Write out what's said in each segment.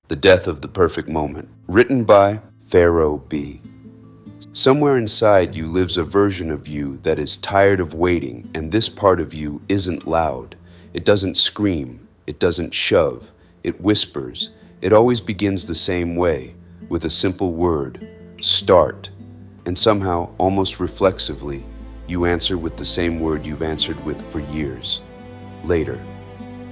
The Death of the Perfect Moment, written by Pharaoh B. Somewhere inside you lives a version of you that is tired of waiting, and this part of you isn't loud. It doesn't scream. It doesn't shove. It whispers. It always begins the same way, with a simple word, start. And somehow, almost reflexively, you answer with the same word you've answered with for years. Later.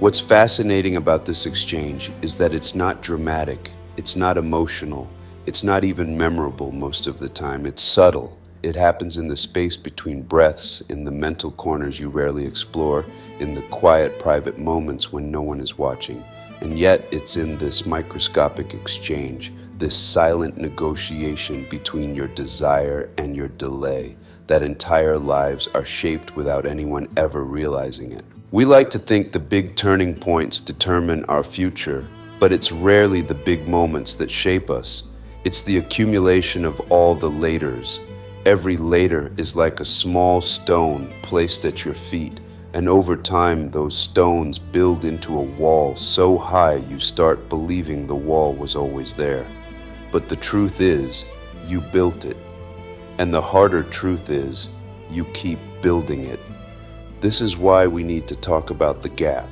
What's fascinating about this exchange is that it's not dramatic, it's not emotional, it's not even memorable most of the time. It's subtle. It happens in the space between breaths, in the mental corners you rarely explore, in the quiet, private moments when no one is watching. And yet it's in this microscopic exchange, this silent negotiation between your desire and your delay, that entire lives are shaped without anyone ever realizing it. We like to think the big turning points determine our future, but it's rarely the big moments that shape us. It's the accumulation of all the laters. Every later is like a small stone placed at your feet, and over time those stones build into a wall so high you start believing the wall was always there. But the truth is, you built it. And the harder truth is, you keep building it. This is why we need to talk about the gap.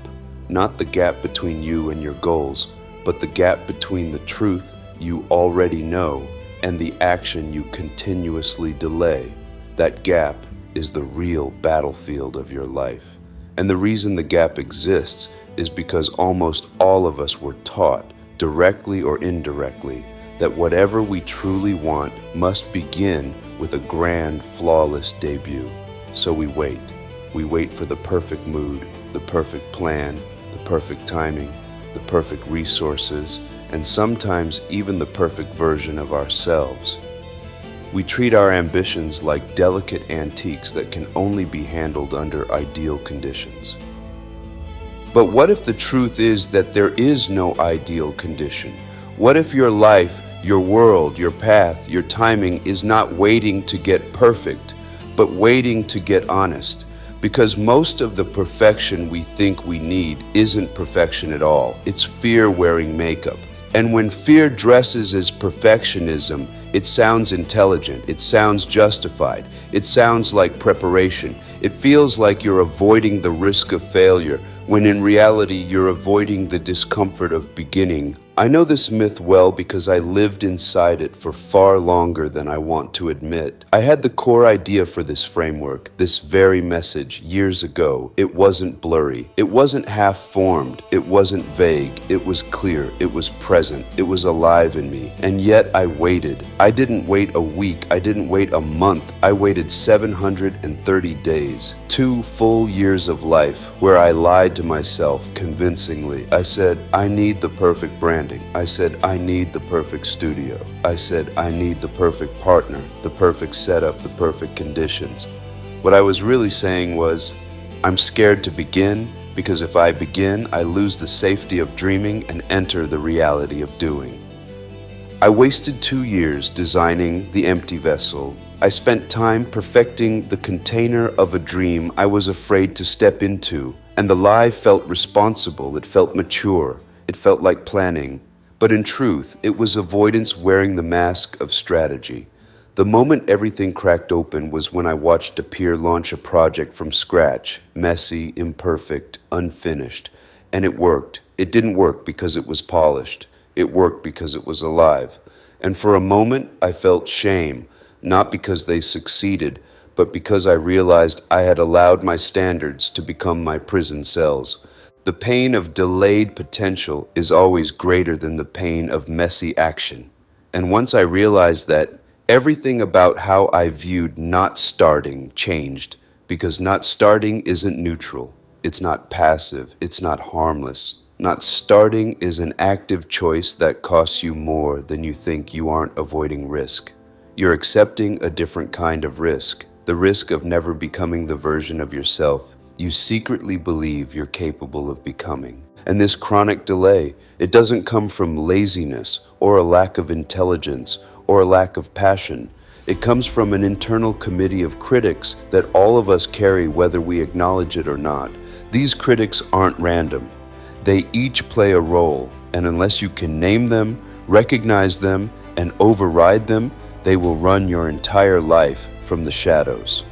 Not the gap between you and your goals, but the gap between the truth you already know and the action you continuously delay. That gap is the real battlefield of your life. And the reason the gap exists is because almost all of us were taught, directly or indirectly, that whatever we truly want must begin with a grand, flawless debut. So we wait. We wait for the perfect mood, the perfect plan, the perfect timing, the perfect resources, and sometimes even the perfect version of ourselves. We treat our ambitions like delicate antiques that can only be handled under ideal conditions. But what if the truth is that there is no ideal condition? What if your life, your world, your path, your timing is not waiting to get perfect, but waiting to get honest? Because most of the perfection we think we need isn't perfection at all. It's fear wearing makeup. And when fear dresses as perfectionism, it sounds intelligent, it sounds justified, it sounds like preparation. It feels like you're avoiding the risk of failure, when in reality you're avoiding the discomfort of beginning. I know this myth well because I lived inside it for far longer than I want to admit. I had the core idea for this framework, this very message, years ago. It wasn't blurry. It wasn't half-formed. It wasn't vague. It was clear. It was present. It was alive in me. And yet I waited. I didn't wait a week. I didn't wait a month. I waited 730 days. 2 full years of life where I lied to myself convincingly. I said, I need the perfect branding. I said, I need the perfect studio. I said, I need the perfect partner, the perfect setup, the perfect conditions. What I was really saying was, I'm scared to begin because if I begin, I lose the safety of dreaming and enter the reality of doing. I wasted 2 years designing the empty vessel. I spent time perfecting the container of a dream I was afraid to step into, and the lie felt responsible, it felt mature, it felt like planning. But in truth, it was avoidance wearing the mask of strategy. The moment everything cracked open was when I watched a peer launch a project from scratch, messy, imperfect, unfinished. And it worked. It didn't work because it was polished. It worked because it was alive. And for a moment, I felt shame. Not because they succeeded, but because I realized I had allowed my standards to become my prison cells. The pain of delayed potential is always greater than the pain of messy action. And once I realized that, everything about how I viewed not starting changed, because not starting isn't neutral. It's not passive. It's not harmless. Not starting is an active choice that costs you more than you think. You aren't avoiding risk. You're accepting a different kind of risk, the risk of never becoming the version of yourself you secretly believe you're capable of becoming. And this chronic delay, it doesn't come from laziness or a lack of intelligence or a lack of passion. It comes from an internal committee of critics that all of us carry whether we acknowledge it or not. These critics aren't random. They each play a role, and unless you can name them, recognize them, and override them, they will run your entire life from the shadows.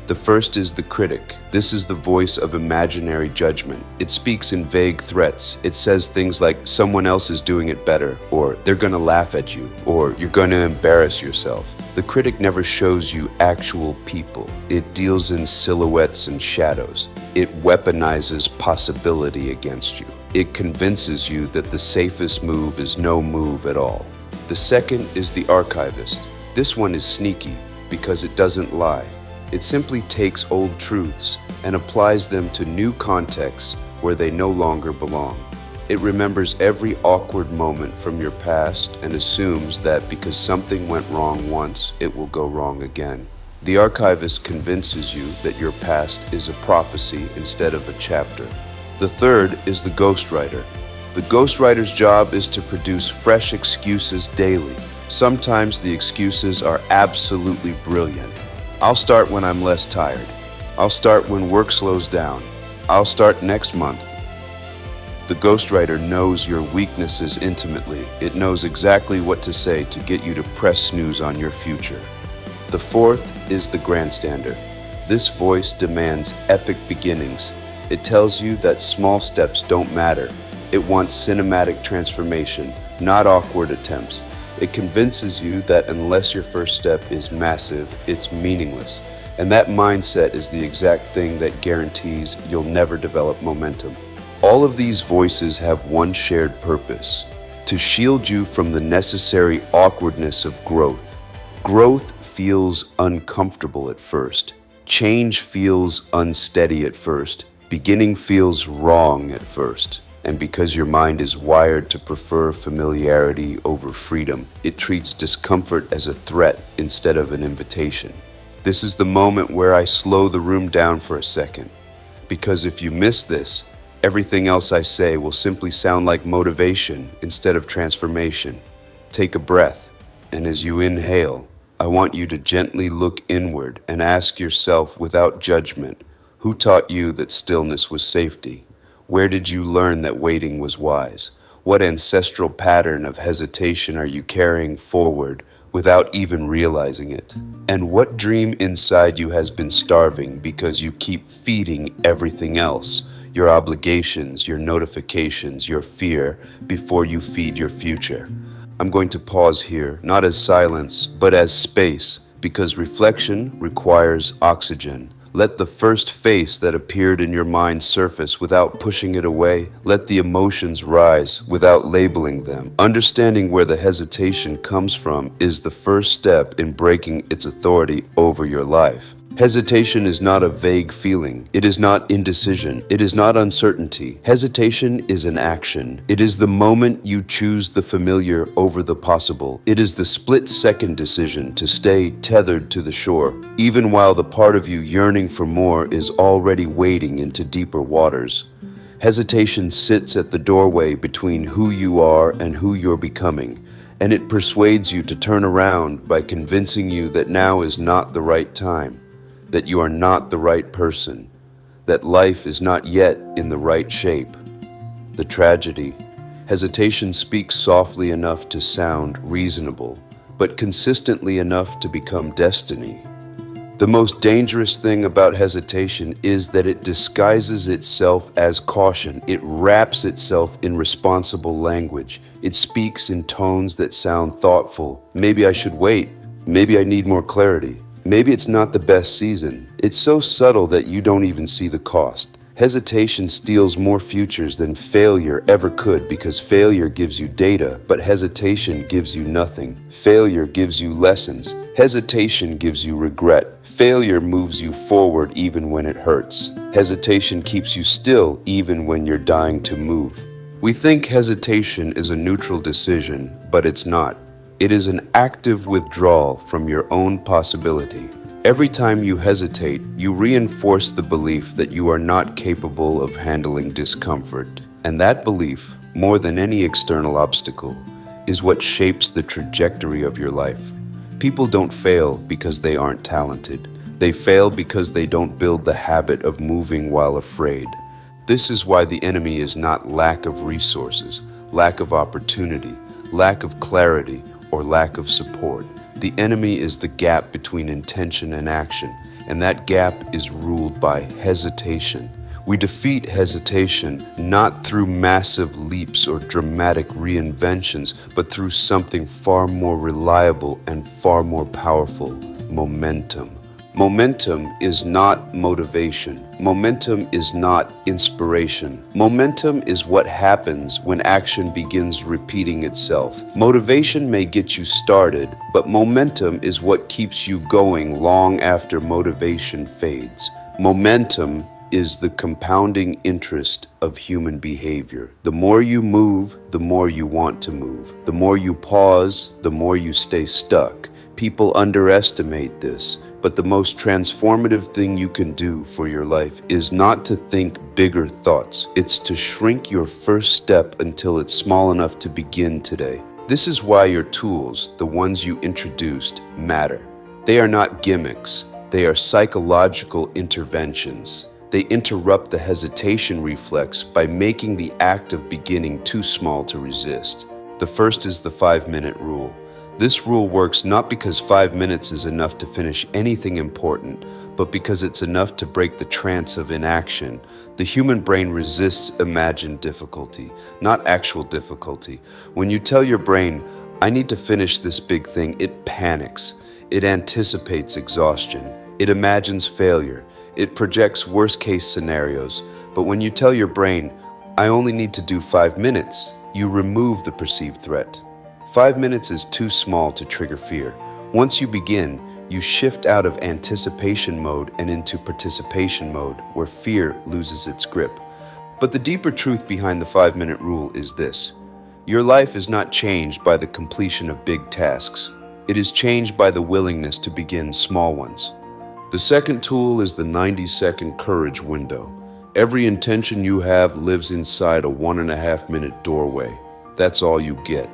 The first is the critic. This is the voice of imaginary judgment. It speaks in vague threats. It says things like, someone else is doing it better, or they're gonna laugh at you, or you're gonna embarrass yourself. The critic never shows you actual people. It deals in silhouettes and shadows. It weaponizes possibility against you. It convinces you that the safest move is no move at all. The second is the archivist. This one is sneaky because it doesn't lie. It simply takes old truths and applies them to new contexts where they no longer belong. It remembers every awkward moment from your past and assumes that because something went wrong once, it will go wrong again. The archivist convinces you that your past is a prophecy instead of a chapter. The third is the ghostwriter. The ghostwriter's job is to produce fresh excuses daily. Sometimes the excuses are absolutely brilliant. I'll start when I'm less tired. I'll start when work slows down. I'll start next month. The ghostwriter knows your weaknesses intimately. It knows exactly what to say to get you to press snooze on your future. The fourth is the grandstander. This voice demands epic beginnings. It tells you that small steps don't matter. It wants cinematic transformation, not awkward attempts. It convinces you that unless your first step is massive, it's meaningless. And that mindset is the exact thing that guarantees you'll never develop momentum. All of these voices have one shared purpose: to shield you from the necessary awkwardness of growth. Growth feels uncomfortable at first. Change feels unsteady at first. Beginning feels wrong at first. And because your mind is wired to prefer familiarity over freedom, it treats discomfort as a threat instead of an invitation. This is the moment where I slow the room down for a second. Because if you miss this, everything else I say will simply sound like motivation instead of transformation. Take a breath, and as you inhale, I want you to gently look inward and ask yourself without judgment, who taught you that stillness was safety? Where did you learn that waiting was wise? What ancestral pattern of hesitation are you carrying forward without even realizing it? And what dream inside you has been starving because you keep feeding everything else? Your obligations, your notifications, your fear, before you feed your future. I'm going to pause here, not as silence, but as space, because reflection requires oxygen. Let the first face that appeared in your mind surface without pushing it away. Let the emotions rise without labeling them. Understanding where the hesitation comes from is the first step in breaking its authority over your life. Hesitation is not a vague feeling. It is not indecision. It is not uncertainty. Hesitation is an action. It is the moment you choose the familiar over the possible. It is the split-second decision to stay tethered to the shore, even while the part of you yearning for more is already wading into deeper waters. Hesitation sits at the doorway between who you are and who you're becoming, and it persuades you to turn around by convincing you that now is not the right time, that you are not the right person, that life is not yet in the right shape. The tragedy: hesitation speaks softly enough to sound reasonable, but consistently enough to become destiny. The most dangerous thing about hesitation is that it disguises itself as caution. It wraps itself in responsible language. It speaks in tones that sound thoughtful. Maybe I should wait. Maybe I need more clarity. Maybe it's not the best season. It's so subtle that you don't even see the cost. Hesitation steals more futures than failure ever could, because failure gives you data, but hesitation gives you nothing. Failure gives you lessons. Hesitation gives you regret. Failure moves you forward even when it hurts. Hesitation keeps you still even when you're dying to move. We think hesitation is a neutral decision, but it's not. It is an active withdrawal from your own possibility. Every time you hesitate, you reinforce the belief that you are not capable of handling discomfort. And that belief, more than any external obstacle, is what shapes the trajectory of your life. People don't fail because they aren't talented. They fail because they don't build the habit of moving while afraid. This is why the enemy is not lack of resources. lack of opportunity, lack of clarity, or lack of support. The enemy is the gap between intention and action, and that gap is ruled by hesitation. We defeat hesitation not through massive leaps or dramatic reinventions, but through something far more reliable and far more powerful: momentum. Momentum is not motivation. Momentum is not inspiration. Momentum is what happens when action begins repeating itself. Motivation may get you started, but momentum is what keeps you going long after motivation fades. Momentum is the compounding interest of human behavior. The more you move, the more you want to move. The more you pause, the more you stay stuck. People underestimate this, but the most transformative thing you can do for your life is not to think bigger thoughts. It's to shrink your first step until it's small enough to begin today. This is why your tools, the ones you introduced, matter. They are not gimmicks. They are psychological interventions. They interrupt the hesitation reflex by making the act of beginning too small to resist. The first is the 5-minute rule. This rule works not because 5 minutes is enough to finish anything important, but because it's enough to break the trance of inaction. The human brain resists imagined difficulty, not actual difficulty. When you tell your brain, "I need to finish this big thing," it panics. It anticipates exhaustion. It imagines failure. It projects worst-case scenarios. But when you tell your brain, "I only need to do 5 minutes," you remove the perceived threat. 5 minutes is too small to trigger fear. Once you begin, you shift out of anticipation mode and into participation mode, where fear loses its grip. But the deeper truth behind the 5-minute rule is this: your life is not changed by the completion of big tasks. It is changed by the willingness to begin small ones. The second tool is the 90-second courage window. Every intention you have lives inside a 1.5-minute doorway. That's all you get.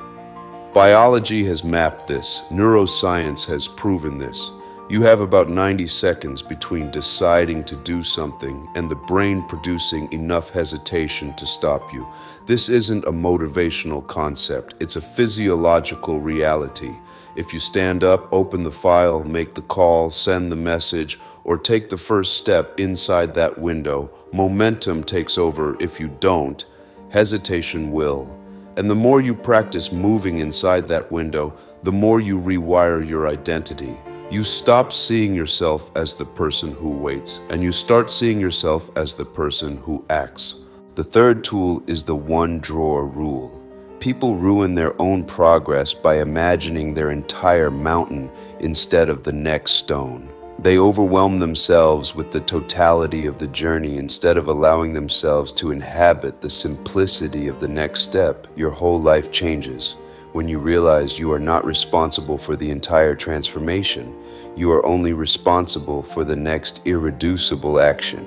Biology has mapped this. Neuroscience has proven this. You have about 90 seconds between deciding to do something and the brain producing enough hesitation to stop you. This isn't a motivational concept. It's a physiological reality. If you stand up, open the file, make the call, send the message, or take the first step inside that window, momentum takes over. If you don't, hesitation will. And the more you practice moving inside that window, the more you rewire your identity. You stop seeing yourself as the person who waits, and you start seeing yourself as the person who acts. The third tool is the one-drawer rule. People ruin their own progress by imagining their entire mountain instead of the next stone. They overwhelm themselves with the totality of the journey instead of allowing themselves to inhabit the simplicity of the next step. Your whole life changes when you realize you are not responsible for the entire transformation. You are only responsible for the next irreducible action.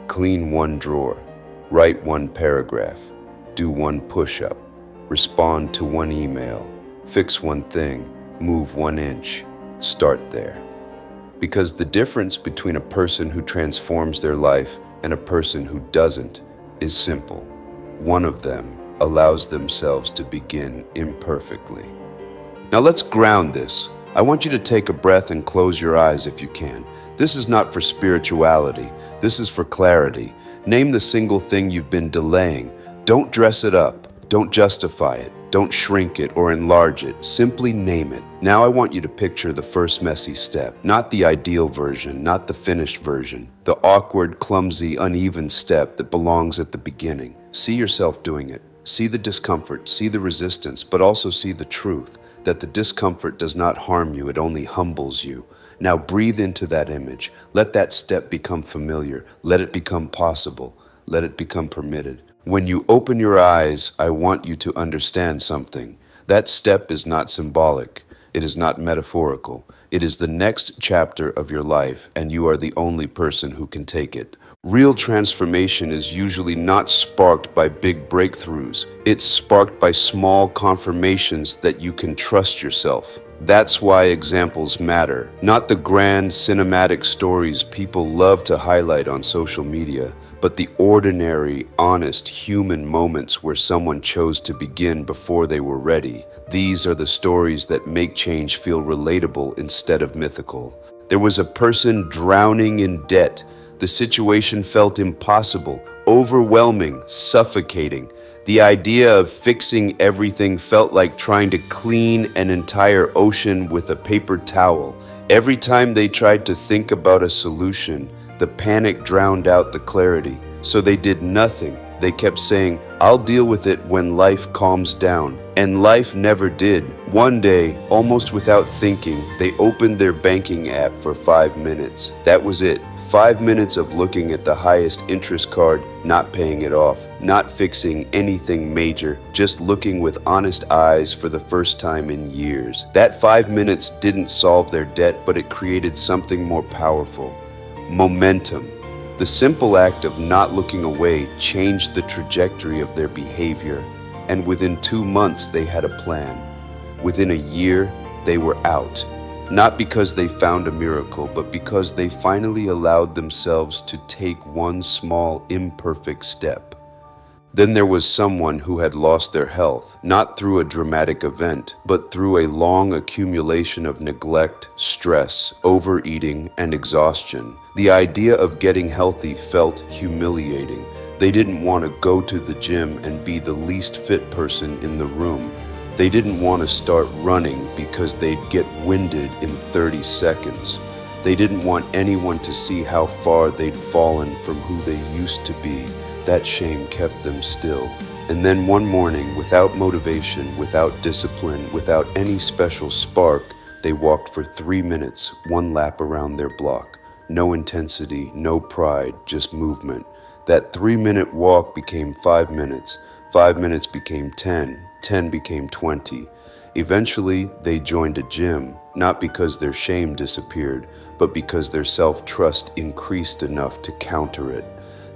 Clean one drawer, write one paragraph, do one push-up, respond to one email, fix one thing, move 1 inch. Start there. Because the difference between a person who transforms their life and a person who doesn't is simple. One of them allows themselves to begin imperfectly. Now let's ground this. I want you to take a breath and close your eyes if you can. This is not for spirituality. This is for clarity. Name the single thing you've been delaying. Don't dress it up. Don't justify it. Don't shrink it or enlarge it. Simply name it. Now I want you to picture the first messy step, not the ideal version, not the finished version, the awkward, clumsy, uneven step that belongs at the beginning. See yourself doing it. See the discomfort, see the resistance, but also see the truth that the discomfort does not harm you, it only humbles you. Now breathe into that image. Let that step become familiar. Let it become possible. Let it become permitted. When you open your eyes, I want you to understand something. That step is not symbolic. It is not metaphorical. It is the next chapter of your life, and you are the only person who can take it. Real transformation is usually not sparked by big breakthroughs. It's sparked by small confirmations that you can trust yourself. That's why examples matter, not the grand cinematic stories people love to highlight on social media, but the ordinary, honest, human moments where someone chose to begin before they were ready. These are the stories that make change feel relatable instead of mythical. There was a person drowning in debt. The situation felt impossible, overwhelming, suffocating. The idea of fixing everything felt like trying to clean an entire ocean with a paper towel. Every time they tried to think about a solution, the panic drowned out the clarity. So they did nothing. They kept saying, "I'll deal with it when life calms down." And life never did. One day, almost without thinking, they opened their banking app for 5 minutes. That was it. 5 minutes of looking at the highest interest card, not paying it off, not fixing anything major, just looking with honest eyes for the first time in years. That 5 minutes didn't solve their debt, but it created something more powerful. Momentum. The simple act of not looking away changed the trajectory of their behavior, and within 2 months they had a plan. Within a year, they were out. Not because they found a miracle, but because they finally allowed themselves to take one small, imperfect step. Then there was someone who had lost their health, not through a dramatic event, but through a long accumulation of neglect, stress, overeating, and exhaustion. The idea of getting healthy felt humiliating. They didn't want to go to the gym and be the least fit person in the room. They didn't want to start running because they'd get winded in 30 seconds. They didn't want anyone to see how far they'd fallen from who they used to be. That shame kept them still. And then one morning, without motivation, without discipline, without any special spark, they walked for 3 minutes, one lap around their block. No intensity, no pride, just movement. That 3-minute walk became 5 minutes. 5 minutes became 10. 10 became 20. Eventually, they joined a gym, not because their shame disappeared, but because their self-trust increased enough to counter it.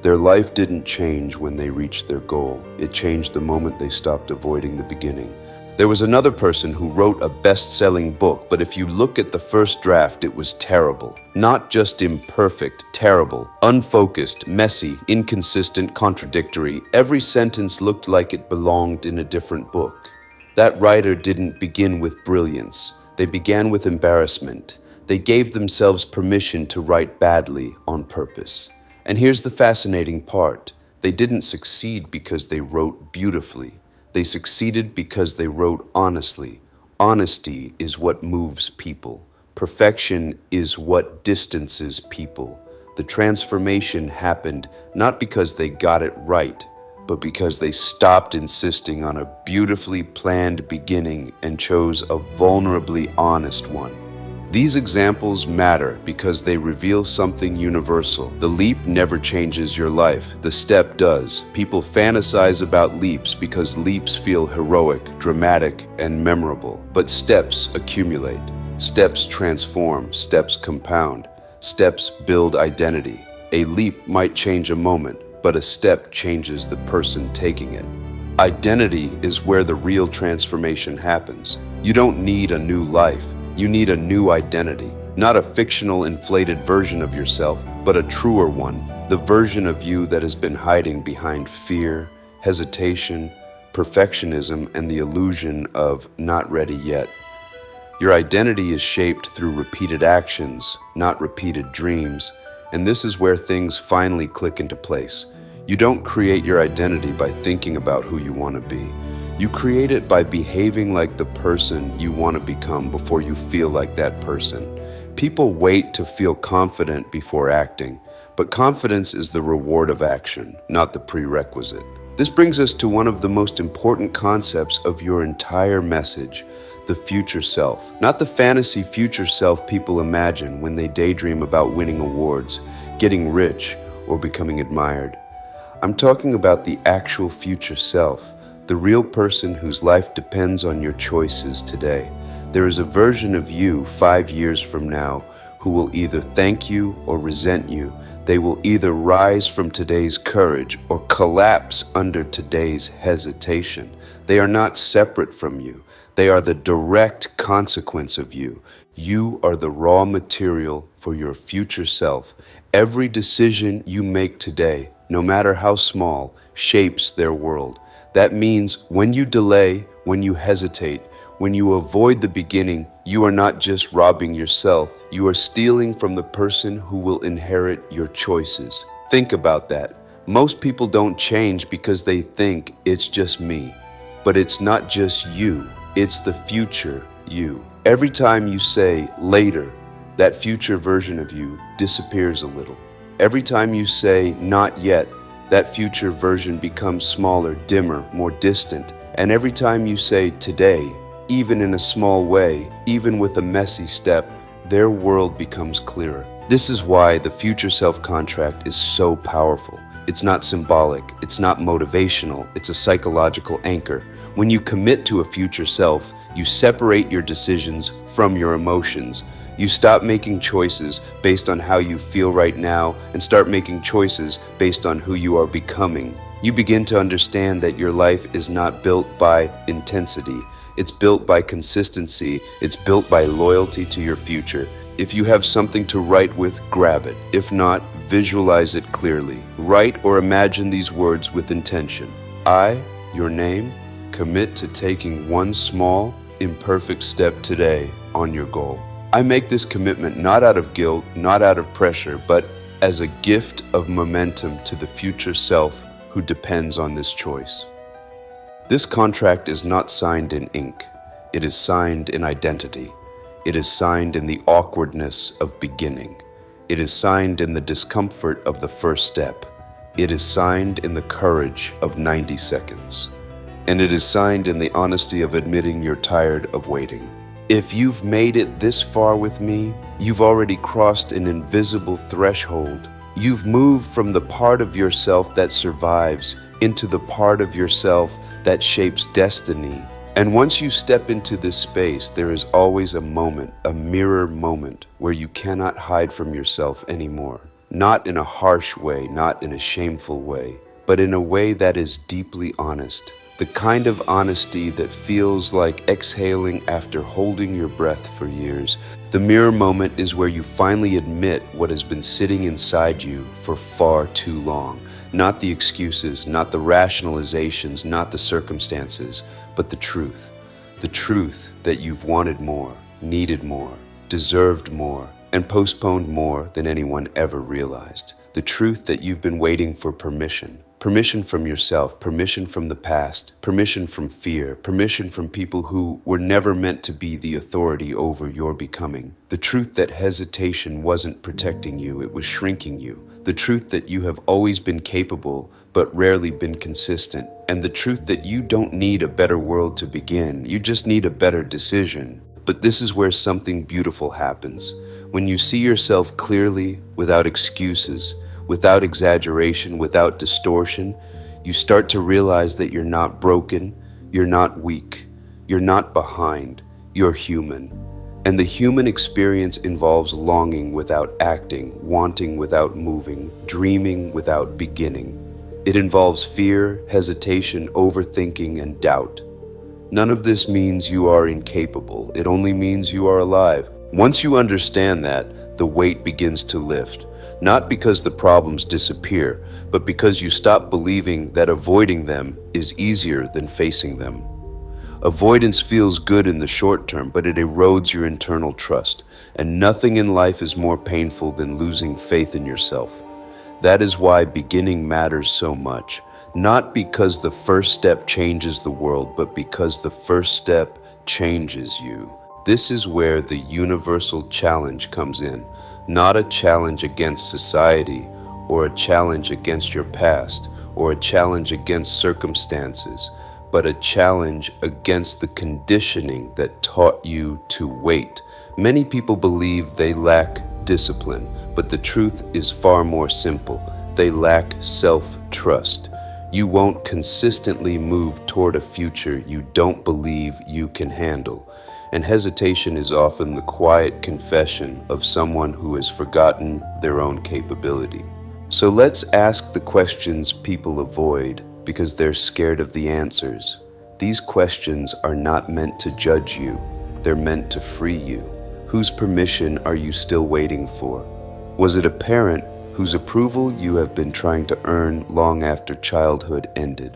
Their life didn't change when they reached their goal. It changed the moment they stopped avoiding the beginning. There was another person who wrote a best-selling book, but if you look at the first draft, it was terrible. Not just imperfect, terrible, unfocused, messy, inconsistent, contradictory. Every sentence looked like it belonged in a different book. That writer didn't begin with brilliance. They began with embarrassment. They gave themselves permission to write badly on purpose. And here's the fascinating part. They didn't succeed because they wrote beautifully. They succeeded because they wrote honestly. Honesty is what moves people. Perfection is what distances people. The transformation happened not because they got it right, but because they stopped insisting on a beautifully planned beginning and chose a vulnerably honest one. These examples matter because they reveal something universal. The leap never changes your life. The step does. People fantasize about leaps because leaps feel heroic, dramatic, and memorable. But steps accumulate. Steps transform. Steps compound. Steps build identity. A leap might change a moment, but a step changes the person taking it. Identity is where the real transformation happens. You don't need a new life. You need a new identity, not a fictional, inflated version of yourself, but a truer one, the version of you that has been hiding behind fear, hesitation, perfectionism, and the illusion of not ready yet. Your identity is shaped through repeated actions, not repeated dreams, and this is where things finally click into place. You don't create your identity by thinking about who you want to be. You create it by behaving like the person you want to become before you feel like that person. People wait to feel confident before acting, but confidence is the reward of action, not the prerequisite. This brings us to one of the most important concepts of your entire message, the future self. Not the fantasy future self people imagine when they daydream about winning awards, getting rich, or becoming admired. I'm talking about the actual future self. The real person whose life depends on your choices today. There is a version of you 5 years from now who will either thank you or resent you. They will either rise from today's courage or collapse under today's hesitation. They are not separate from you. They are the direct consequence of you. You are the raw material for your future self. Every decision you make today, no matter how small, shapes their world. That means when you delay, when you hesitate, when you avoid the beginning, you are not just robbing yourself, you are stealing from the person who will inherit your choices. Think about that. Most people don't change because they think it's just me. But it's not just you, it's the future you. Every time you say later, that future version of you disappears a little. Every time you say not yet, that future version becomes smaller, dimmer, more distant. And every time you say today, even in a small way, even with a messy step, their world becomes clearer. This is why the future self contract is so powerful. It's not symbolic, it's not motivational, it's a psychological anchor. When you commit to a future self, you separate your decisions from your emotions. You stop making choices based on how you feel right now and start making choices based on who you are becoming. You begin to understand that your life is not built by intensity. It's built by consistency. It's built by loyalty to your future. If you have something to write with, grab it. If not, visualize it clearly. Write or imagine these words with intention. I, your name, commit to taking one small, imperfect step today on your goal. I make this commitment not out of guilt, not out of pressure, but as a gift of momentum to the future self who depends on this choice. This contract is not signed in ink. It is signed in identity. It is signed in the awkwardness of beginning. It is signed in the discomfort of the first step. It is signed in the courage of 90 seconds. And it is signed in the honesty of admitting you're tired of waiting. If you've made it this far with me, you've already crossed an invisible threshold. You've moved from the part of yourself that survives into the part of yourself that shapes destiny. And once you step into this space, there is always a moment, a mirror moment, where you cannot hide from yourself anymore. Not in a harsh way, not in a shameful way, but in a way that is deeply honest. The kind of honesty that feels like exhaling after holding your breath for years. The mirror moment is where you finally admit what has been sitting inside you for far too long. Not the excuses, not the rationalizations, not the circumstances, but the truth. The truth that you've wanted more, needed more, deserved more, and postponed more than anyone ever realized. The truth that you've been waiting for permission. Permission from yourself, permission from the past, permission from fear, permission from people who were never meant to be the authority over your becoming. The truth that hesitation wasn't protecting you, it was shrinking you. The truth that you have always been capable, but rarely been consistent. And the truth that you don't need a better world to begin, you just need a better decision. But this is where something beautiful happens. When you see yourself clearly, without excuses, without exaggeration, without distortion, you start to realize that you're not broken, you're not weak, you're not behind, you're human. And the human experience involves longing without acting, wanting without moving, dreaming without beginning. It involves fear, hesitation, overthinking, and doubt. None of this means you are incapable. It only means you are alive. Once you understand that, the weight begins to lift. Not because the problems disappear, but because you stop believing that avoiding them is easier than facing them. Avoidance feels good in the short term, but it erodes your internal trust. And nothing in life is more painful than losing faith in yourself. That is why beginning matters so much. Not because the first step changes the world, but because the first step changes you. This is where the universal challenge comes in. Not a challenge against society, or a challenge against your past, or a challenge against circumstances, but a challenge against the conditioning that taught you to wait. Many people believe they lack discipline, but the truth is far more simple. They lack self-trust. You won't consistently move toward a future you don't believe you can handle. And hesitation is often the quiet confession of someone who has forgotten their own capability. So let's ask the questions people avoid because they're scared of the answers. These questions are not meant to judge you. They're meant to free you. Whose permission are you still waiting for? Was it a parent whose approval you have been trying to earn long after childhood ended?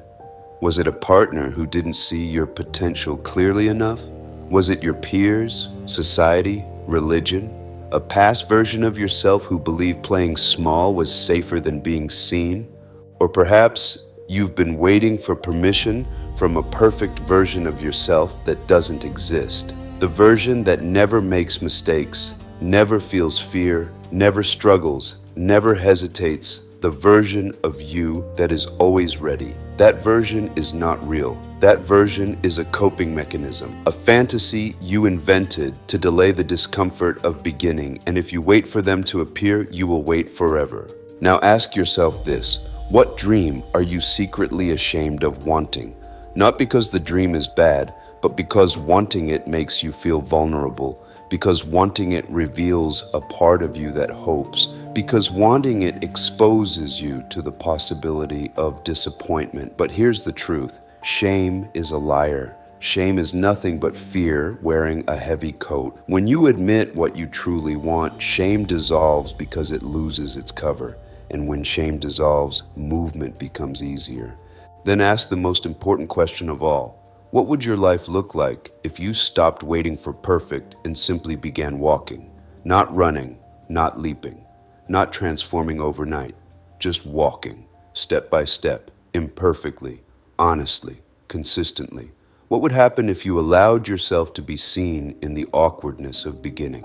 Was it a partner who didn't see your potential clearly enough? Was it your peers, society, religion? A past version of yourself who believed playing small was safer than being seen? Or perhaps you've been waiting for permission from a perfect version of yourself that doesn't exist. The version that never makes mistakes, never feels fear, never struggles, never hesitates. The version of you that is always ready. That version is not real. That version is a coping mechanism, a fantasy you invented to delay the discomfort of beginning. And if you wait for them to appear, you will wait forever. Now ask yourself this: what dream are you secretly ashamed of wanting? Not because the dream is bad, but because wanting it makes you feel vulnerable, because wanting it reveals a part of you that hopes, because wanting it exposes you to the possibility of disappointment. But here's the truth: shame is a liar. Shame is nothing but fear wearing a heavy coat. When you admit what you truly want, shame dissolves because it loses its cover. And when shame dissolves, movement becomes easier. Then ask the most important question of all. What would your life look like if you stopped waiting for perfect and simply began walking? Not running, not leaping, not transforming overnight, just walking, step by step, imperfectly, honestly, consistently. What would happen if you allowed yourself to be seen in the awkwardness of beginning?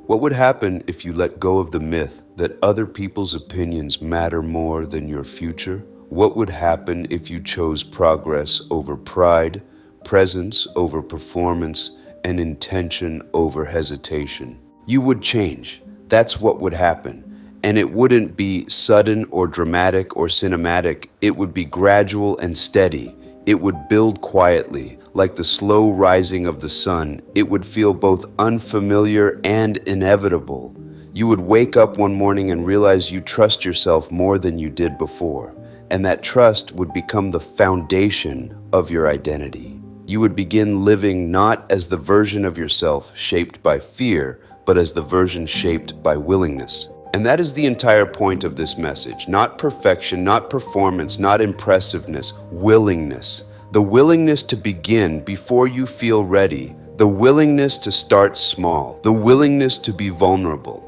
What would happen if you let go of the myth that other people's opinions matter more than your future? What would happen if you chose progress over pride, presence over performance, and intention over hesitation? You would change. That's what would happen. And it wouldn't be sudden or dramatic or cinematic. It would be gradual and steady. It would build quietly, like the slow rising of the sun. It would feel both unfamiliar and inevitable. You would wake up one morning and realize you trust yourself more than you did before. And that trust would become the foundation of your identity. You would begin living not as the version of yourself shaped by fear, but as the version shaped by willingness. And that is the entire point of this message. Not perfection, not performance, not impressiveness, willingness. The willingness to begin before you feel ready. The willingness to start small. The willingness to be vulnerable.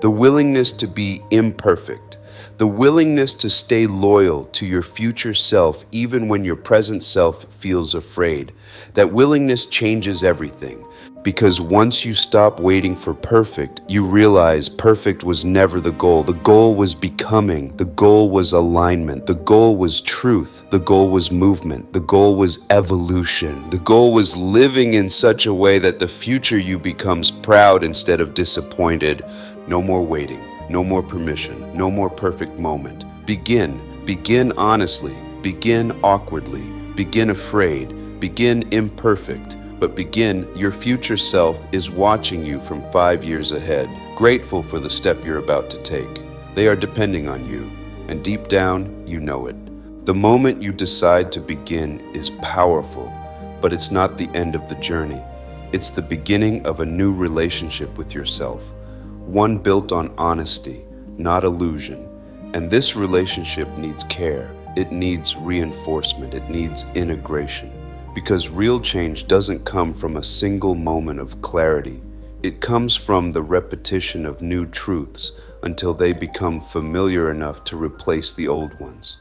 The willingness to be imperfect. The willingness to stay loyal to your future self even when your present self feels afraid. That willingness changes everything. Because once you stop waiting for perfect, you realize perfect was never the goal. The goal was becoming. The goal was alignment. The goal was truth. The goal was movement. The goal was evolution. The goal was living in such a way that the future you becomes proud instead of disappointed. No more waiting. No more permission. No more perfect moment. Begin. Begin honestly. Begin awkwardly. Begin afraid. Begin imperfect. But begin. Your future self is watching you from 5 years ahead, grateful for the step you're about to take. They are depending on you, and deep down, you know it. The moment you decide to begin is powerful, but it's not the end of the journey. It's the beginning of a new relationship with yourself, one built on honesty, not illusion. And this relationship needs care. It needs reinforcement. It needs integration. Because real change doesn't come from a single moment of clarity. It comes from the repetition of new truths until they become familiar enough to replace the old ones.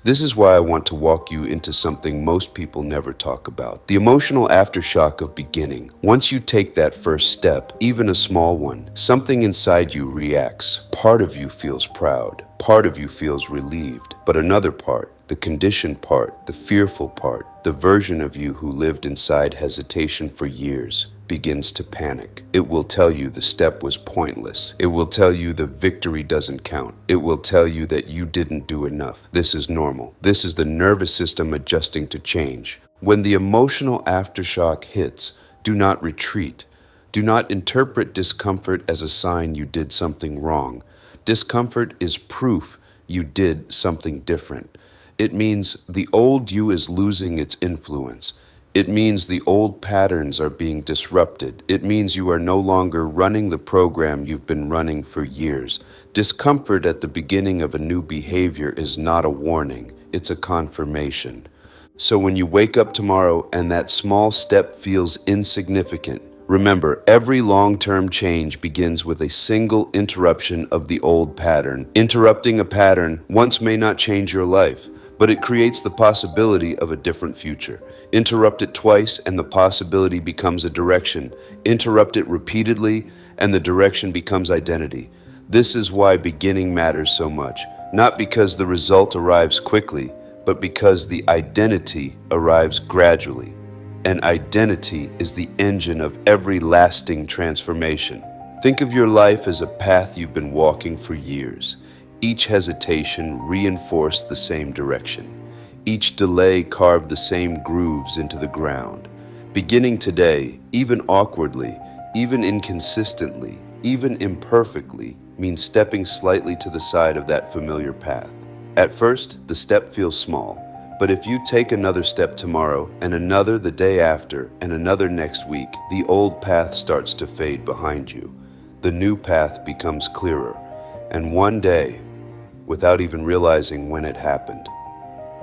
This is why I want to walk you into something most people never talk about: the emotional aftershock of beginning. Once you take that first step, even a small one, something inside you reacts. Part of you feels proud. Part of you feels relieved. But another part, the conditioned part, the fearful part, the version of you who lived inside hesitation for years, begins to panic. It will tell you the step was pointless. It will tell you the victory doesn't count. It will tell you that you didn't do enough. This is normal. This is the nervous system adjusting to change. When the emotional aftershock hits, do not retreat. Do not interpret discomfort as a sign you did something wrong. Discomfort is proof you did something different. It means the old you is losing its influence. It means the old patterns are being disrupted. It means you are no longer running the program you've been running for years. Discomfort at the beginning of a new behavior is not a warning, it's a confirmation. So when you wake up tomorrow and that small step feels insignificant, remember, every long-term change begins with a single interruption of the old pattern. Interrupting a pattern once may not change your life, but it creates the possibility of a different future. Interrupt it twice and the possibility becomes a direction. Interrupt it repeatedly and the direction becomes identity. This is why beginning matters so much, not because the result arrives quickly, but because the identity arrives gradually. And identity is the engine of every lasting transformation. Think of your life as a path you've been walking for years. Each hesitation reinforced the same direction. Each delay carved the same grooves into the ground. Beginning today, even awkwardly, even inconsistently, even imperfectly, means stepping slightly to the side of that familiar path. At first, the step feels small, but if you take another step tomorrow, and another the day after, and another next week, the old path starts to fade behind you. The new path becomes clearer, and one day, without even realizing when it happened,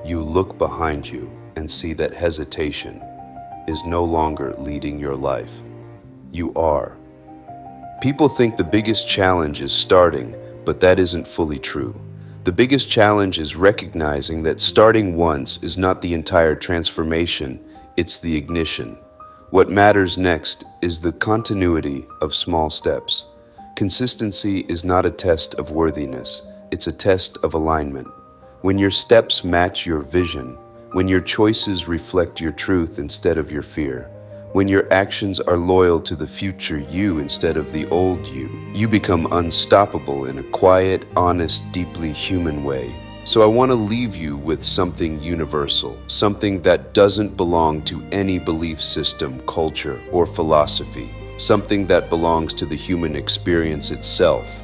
you look behind you and see that hesitation is no longer leading your life. You are. People think the biggest challenge is starting, but that isn't fully true. The biggest challenge is recognizing that starting once is not the entire transformation, it's the ignition. What matters next is the continuity of small steps. Consistency is not a test of worthiness, it's a test of alignment. When your steps match your vision, when your choices reflect your truth instead of your fear, when your actions are loyal to the future you instead of the old you, you become unstoppable in a quiet, honest, deeply human way. So I want to leave you with something universal, something that doesn't belong to any belief system, culture, or philosophy, something that belongs to the human experience itself.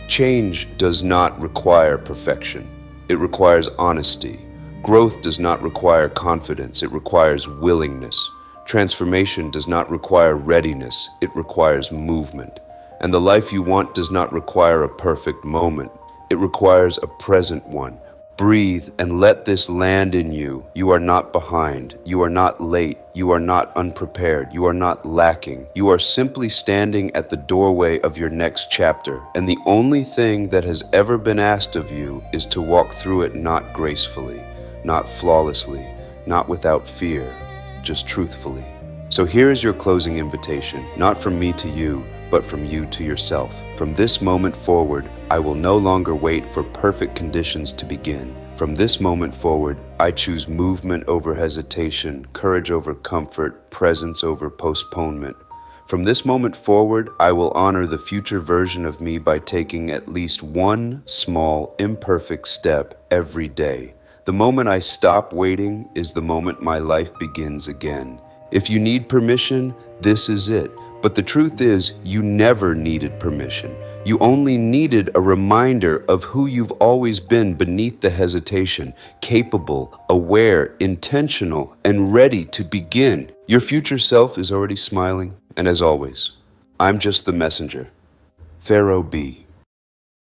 Change does not require perfection. It requires honesty. Growth does not require confidence. It requires willingness. Transformation does not require readiness, it requires movement. And the life you want does not require a perfect moment, it requires a present one. Breathe and let this land in you. You are not behind, you are not late, you are not unprepared, you are not lacking. You are simply standing at the doorway of your next chapter, and the only thing that has ever been asked of you is to walk through it not gracefully, not flawlessly, not without fear, just truthfully. So here is your closing invitation, not from me to you, but from you to yourself. From this moment forward, I will no longer wait for perfect conditions to begin. From this moment forward, I choose movement over hesitation, courage over comfort, presence over postponement. From this moment forward, I will honor the future version of me by taking at least one small, imperfect step every day. The moment I stop waiting is the moment my life begins again. If you need permission, this is it. But the truth is, you never needed permission. You only needed a reminder of who you've always been beneath the hesitation, capable, aware, intentional, and ready to begin. Your future self is already smiling, and as always, I'm just the messenger. Pharaoh B.